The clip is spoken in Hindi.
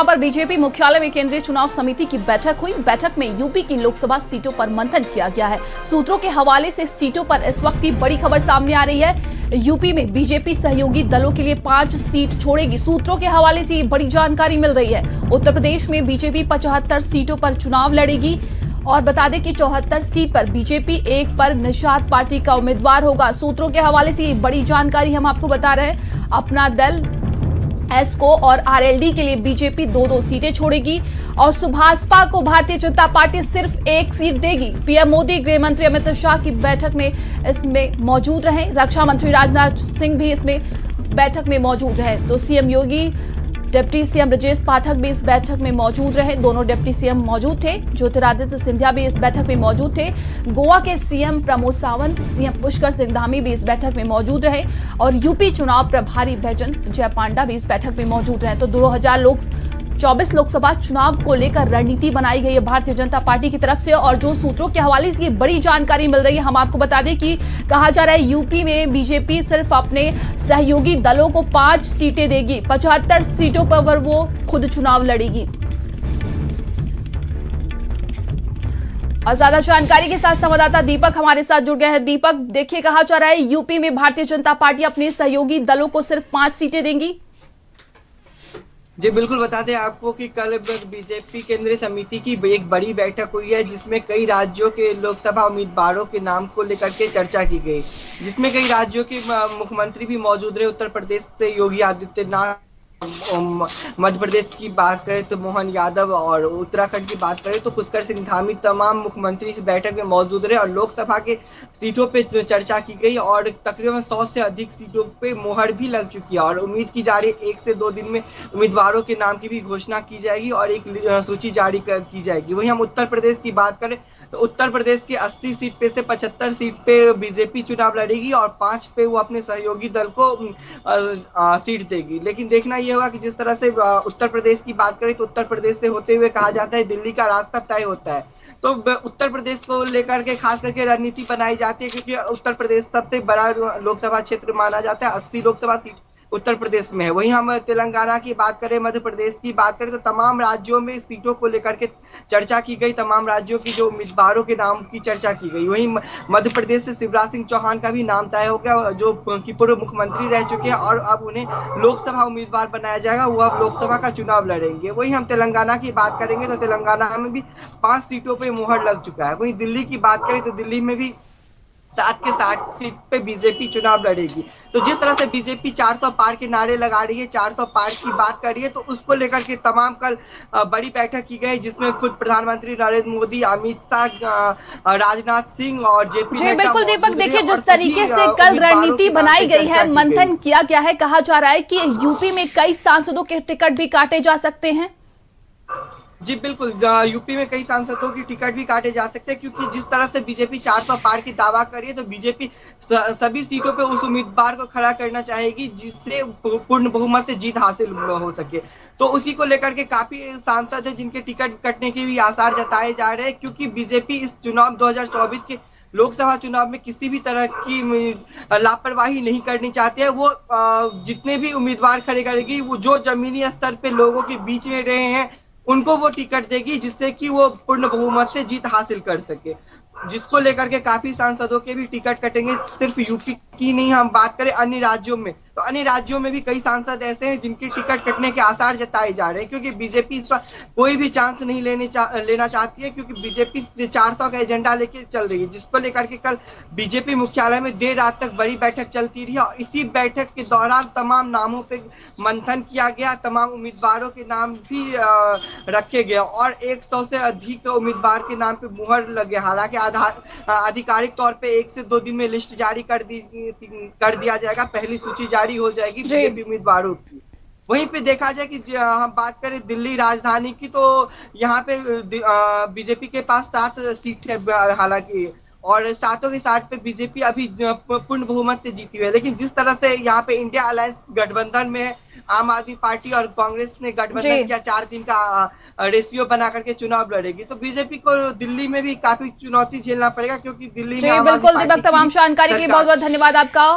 जहां पर बीजेपी मुख्यालय में केंद्रीय चुनाव समिति की बैठक हुई। बैठक में यूपी की लोकसभा सीटों पर मंथन किया गया है। सूत्रों के हवाले से सीटों पर इस वक्त की बड़ी खबर सामने आ रही है। यूपी में बीजेपी सहयोगी दलों के लिए 5 सीट छोड़ेगी। सूत्रों के हवाले से बड़ी जानकारी मिल रही है। उत्तर प्रदेश में बीजेपी 75 सीटों पर चुनाव लड़ेगी और बता दें कि 74 सीट पर बीजेपी 1 पर निषाद पार्टी का उम्मीदवार होगा। सूत्रों के हवाले से बड़ी जानकारी हम आपको बता रहे हैं। अपना दल एसको और आरएलडी के लिए बीजेपी 2-2 सीटें छोड़ेगी और सुभाषपा को भारतीय जनता पार्टी सिर्फ 1 सीट देगी। पीएम मोदी, गृह मंत्री अमित शाह की बैठक में इसमें मौजूद रहे। रक्षा मंत्री राजनाथ सिंह भी इसमें बैठक में मौजूद रहे। तो सीएम योगी, डिप्टी सीएम ब्रजेश पाठक भी इस बैठक में मौजूद रहे। दोनों डिप्टी सीएम मौजूद थे। ज्योतिरादित्य सिंधिया भी इस बैठक में मौजूद थे। गोवा के सीएम प्रमोद सावंत, सीएम पुष्कर सिंह धामी भी इस बैठक में मौजूद रहे और यूपी चुनाव प्रभारी बैजंत जय पांडा भी इस बैठक में मौजूद रहे। तो 2024 लोकसभा चुनाव को लेकर रणनीति बनाई गई है भारतीय जनता पार्टी की तरफ से। और जो सूत्रों के हवाले से बड़ी जानकारी मिल रही है, हम आपको बता दें कि कहा जा रहा है यूपी में बीजेपी सिर्फ अपने सहयोगी दलों को 5 सीटें देगी। 75 सीटों पर वो खुद चुनाव लड़ेगी। और ज्यादा जानकारी के साथ संवाददाता दीपक हमारे साथ जुड़ गए हैं। दीपक, देखिए कहा जा रहा है यूपी में भारतीय जनता पार्टी अपने सहयोगी दलों को सिर्फ 5 सीटें देंगी। जी बिल्कुल, बता दें आपको कि कल बीजेपी केंद्रीय समिति की एक बड़ी बैठक हुई है, जिसमें कई राज्यों के लोकसभा उम्मीदवारों के नाम को लेकर के चर्चा की गई, जिसमें कई राज्यों के मुख्यमंत्री भी मौजूद रहे। उत्तर प्रदेश से योगी आदित्यनाथ, मध्य प्रदेश की बात करें तो मोहन यादव और उत्तराखंड की बात करें तो पुष्कर सिंह धामी, तमाम मुख्यमंत्री इस बैठक में मौजूद रहे और लोकसभा के सीटों पे चर्चा की गई और तकरीबन 100 से अधिक सीटों पे मोहर भी लग चुकी है और उम्मीद की जा रही है 1 से 2 दिन में उम्मीदवारों के नाम की भी घोषणा की जाएगी और एक सूची जारी की जाएगी। वहीं हम उत्तर प्रदेश की बात करें तो उत्तर प्रदेश के 80 सीट पे से 75 सीट पे बीजेपी चुनाव लड़ेगी और 5 पे वो अपने सहयोगी दल को सीट देगी। लेकिन देखना ये होगा कि जिस तरह से उत्तर प्रदेश की बात करें तो उत्तर प्रदेश से होते हुए कहा जाता है दिल्ली का रास्ता तय होता है। तो उत्तर प्रदेश को लेकर के खास करके रणनीति बनाई जाती है, क्योंकि उत्तर प्रदेश सबसे बड़ा लोकसभा क्षेत्र माना जाता है। 80 लोकसभा सीट उत्तर प्रदेश में है। वहीं हम तेलंगाना की बात करें, मध्य प्रदेश की बात करें तो तमाम राज्यों में सीटों को लेकर के चर्चा की गई। तमाम राज्यों की जो उम्मीदवारों के नाम की चर्चा की गई। वहीं मध्य प्रदेश से शिवराज सिंह चौहान का भी नाम तय हो गया, जो कि पूर्व मुख्यमंत्री रह चुके हैं और अब उन्हें लोकसभा उम्मीदवार बनाया जाएगा। वो अब लोकसभा का चुनाव लड़ेंगे। वहीं हम तेलंगाना की बात करेंगे तो तेलंगाना में भी 5 सीटों पर मुहर लग चुका है। वहीं दिल्ली की बात करें तो दिल्ली में भी 60 के 60 सीट पे बीजेपी चुनाव लड़ेगी। तो जिस तरह से बीजेपी 400 पार के नारे लगा रही है, 400 पार की बात कर रही है, तो उसको लेकर के तमाम कल बड़ी बैठक की गई, जिसमें खुद प्रधानमंत्री नरेंद्र मोदी, अमित शाह, राजनाथ सिंह और जेपी जी बिल्कुल दीपक, देखिए जिस तरीके से कल रणनीति बनाई गई है, मंथन किया गया है, कहा जा रहा है कि यूपी में कई सांसदों के टिकट भी काटे जा सकते हैं। जी बिल्कुल, यूपी में कई सांसदों की टिकट भी काटे जा सकते हैं, क्योंकि जिस तरह से बीजेपी 400 पार की दावा कर रही है तो बीजेपी सभी सीटों पे उस उम्मीदवार को खड़ा करना चाहेगी जिससे पूर्ण बहुमत से जीत हासिल हो सके। तो उसी को लेकर के काफी सांसद है जिनके टिकट कटने के भी आसार जताए जा रहे हैं, क्योंकि बीजेपी इस चुनाव 2024 के लोकसभा चुनाव में किसी भी तरह की लापरवाही नहीं करनी चाहती है। वो जितने भी उम्मीदवार खड़े करेगी, वो जो जमीनी स्तर पे लोगों के बीच में रहे हैं उनको वो टिकट देगी, जिससे कि वो पूर्ण बहुमत से जीत हासिल कर सके। जिसको लेकर के काफी सांसदों के भी टिकट कटेंगे। सिर्फ यूपी की नहीं, हम बात करें अन्य राज्यों में, तो अन्य राज्यों में भी कई सांसद ऐसे हैं जिनकी टिकट कटने के आसार जताए जा रहे हैं, क्योंकि बीजेपी इस बार कोई भी चांस नहीं लेना चाहती है, क्योंकि बीजेपी 400 का एजेंडा लेके चल रही है। जिसको लेकर के कल बीजेपी मुख्यालय में देर रात तक बड़ी बैठक चलती रही और इसी बैठक के दौरान तमाम नामों पे मंथन किया गया, तमाम उम्मीदवारों के नाम भी रखे गए और 100 से अधिक उम्मीदवार के नाम पे मुहर लगे। हालांकि आधिकारिक तौर पे 1 से 2 दिन में लिस्ट जारी कर दिया जाएगा, पहली सूची जारी हो जाएगी बीजेपी उम्मीदवारों की। वहीं पे देखा जाए कि हम बात करें दिल्ली राजधानी की, तो यहाँ पे बीजेपी के पास 7 सीट है हालांकि, और 7 के 7 पे बीजेपी अभी पूर्ण बहुमत से जीती हुई है। लेकिन जिस तरह से यहाँ पे इंडिया अलायंस गठबंधन में है, आम आदमी पार्टी और कांग्रेस ने गठबंधन किया, 4 दिन का रेशियो बना करके चुनाव लड़ेगी, तो बीजेपी को दिल्ली में भी काफी चुनौती झेलना पड़ेगा, क्योंकि दिल्ली में बिल्कुल दीपक, तमाम जानकारी के लिए बहुत बहुत धन्यवाद आपका।